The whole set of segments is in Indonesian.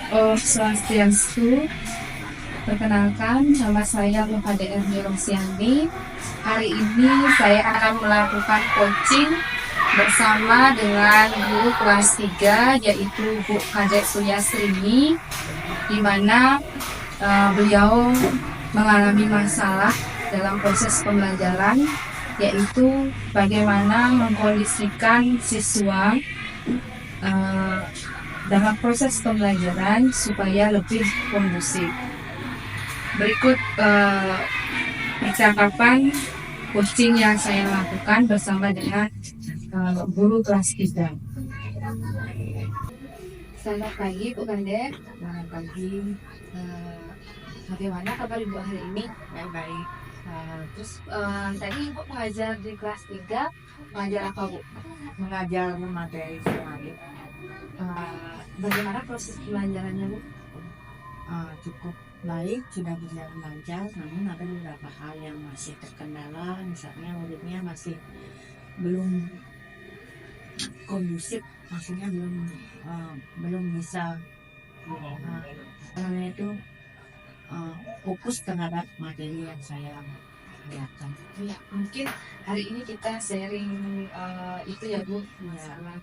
Oh, Swastiastu. Perkenalkan, nama saya Muhade Erni Rosyani. Hari ini saya akan melakukan coaching bersama dengan guru kelas 3, yaitu Bu Kadek Suyasrini, di mana beliau mengalami masalah dalam proses pembelajaran, yaitu bagaimana mengkondisikan siswa uh, dalam proses pembelajaran supaya lebih kondusif. Berikut percakapan coaching yang saya lakukan bersama dengan guru kelas 3. Selamat pagi Bu Kande. Selamat pagi. Bagaimana kabar Ibu hari ini? Baik-baik. Terus tadi Ibu mengajar di kelas 3, mengajar apa Bu? Mengajar materi sehari. Bagaimana proses pembelajarannya Bu? Cukup baik, sudah berjalan lancar. Namun ada beberapa hal yang masih terkendala. Misalnya muridnya masih belum kondusif, maksudnya belum bisa fokus terhadap materi yang saya lihatkan. Ya, mungkin hari ini kita sharing itu ya Bu, masalah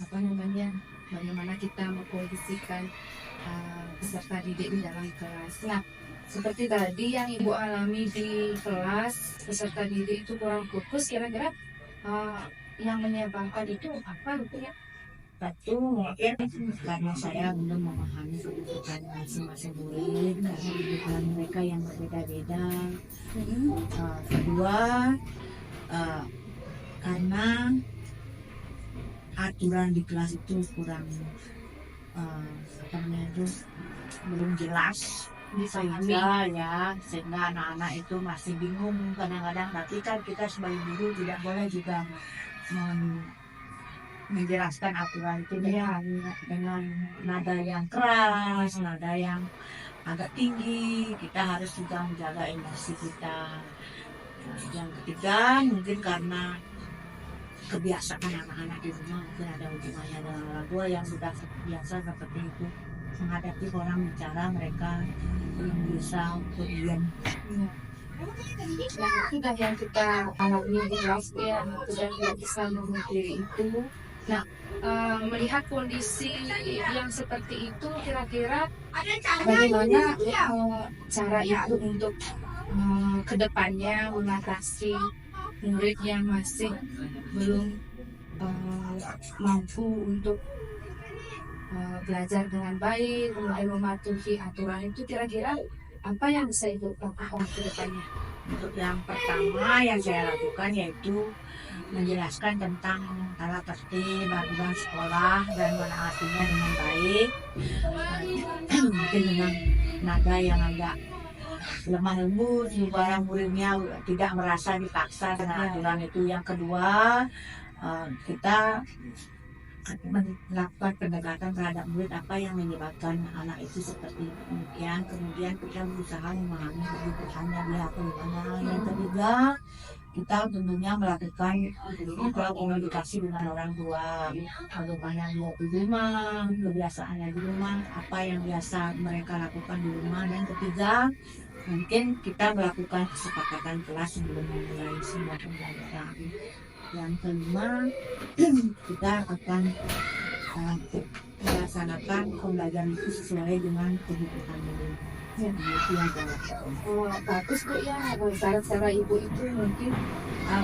apa namanya, bagaimana kita mengkondisikan peserta didik di dalam kelas. Nah, seperti tadi yang Ibu alami di kelas, peserta didik itu kurang fokus, kira-kira yang menyebabkan itu apa gitu ya? Satu, mungkin karena saya belum memahami kebutuhan masing-masing murid, karena kebutuhan mereka yang berbeda-beda. Kedua, karena aturan di kelas itu kurang belum jelas, sehingga anak-anak itu masih bingung kadang-kadang. Tapi kan kita sebagai guru tidak boleh juga menjelaskan aturan itu dengan nada yang keras, nada yang agak tinggi. Kita harus juga menjaga emosi kita. Yang ketiga, mungkin karena kebiasaan anak-anak di rumah, mungkin ada hubungannya dengan orang tua yang sudah biasa seperti itu menghadapi orang bicara, mereka belum bisa untuk diam. Nah, itu dah yang kita alami di kelas ya, sudah tidak bisa memungkiri itu. Nah, melihat kondisi yang seperti itu, kira-kira bagaimana cara Ibu untuk kedepannya mengatasi murid yang masih belum mampu untuk belajar dengan baik, kemudian mematuhi aturan itu, kira-kira apa yang bisa Ibu lakukan ke depannya? Untuk yang pertama yang saya lakukan yaitu menjelaskan tentang tata tertib aturan sekolah dan menaatinya dengan baik, mungkin dengan nada yang agak lemah lembut supaya muridnya tidak merasa dipaksa dengan aturan itu. Yang kedua, kita melakukan pendekatan terhadap murid, apa yang menyebabkan anak itu seperti demikian. Kemudian kita berusaha memahami kebutuhannya dia bagaimana. Yang ketiga, kita tentunya melakukan komunikasi dengan orang tua, bagaimana dia di rumah, kebiasaannya di rumah, apa yang biasa mereka lakukan di rumah. Dan ketiga, mungkin kita melakukan kesepakatan kelas sebelum memulai semua pembelajaran. Yang kelima, kita akan melaksanakan pembelajaran itu sesuai dengan kebutuhan murid. Bagus Bu ya, cara-cara Ibu itu mungkin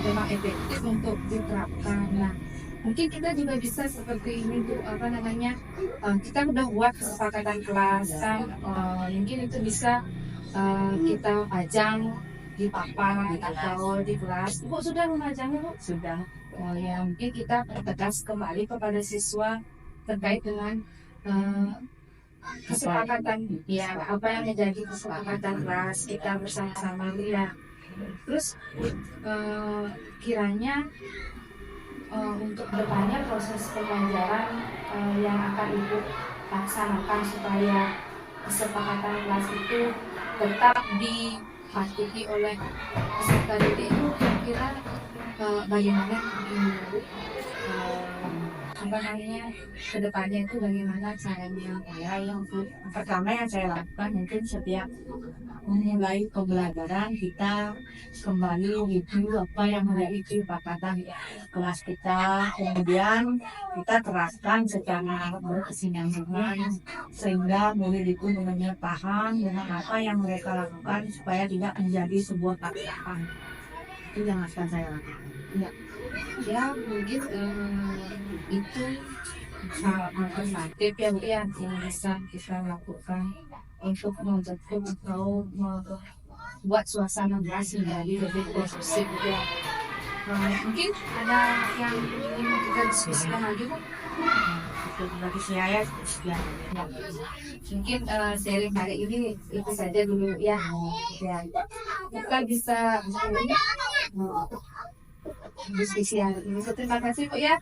memang efektif untuk diterapkan. Nah, mungkin kita juga bisa seperti ini Bu, apa namanya, kita udah buat kesepakatan kelas kan, mungkin itu bisa kita pajang di papan atau di kelas. Ibu sudah memajangnya Bu? Sudah. Oh ya, mungkin kita pertegas kembali kepada siswa terkait dengan kesepakatan ya, apa yang menjadi kesepakatan kelas kita bersama-sama ya. Terus kiranya untuk depannya proses pembelajaran yang akan Ibu laksanakan supaya kesepakatan kelas itu tetap dipatuhi oleh peserta didik itu, kira-kira bagaimana Ibu? apa namanya kedepannya itu bagaimana caranya. Ya, yang pertama yang saya lakukan mungkin setiap memulai pembelajaran kita kembali review apa yang menjadi kesepakatan kelas kita, kemudian kita terapkan secara berkesinambungan sehingga murid itu benar-benar paham dengan apa yang mereka lakukan supaya tidak menjadi sebuah paksaan. Itu yang akan saya lakukan. Ya mungkin itu alternatif yang bisa kita lakukan untuk membentuk atau membuat suasana kelas menjadi lebih kondusif ya. Mungkin ada yang ingin kita diskusikan lagi Bu? Itu bagi saya sekian. Ya. Mungkin sharing hari ini itu saja dulu ya. Ya. Kita bisa diskusi yang ini. Terima kasih Bu ya.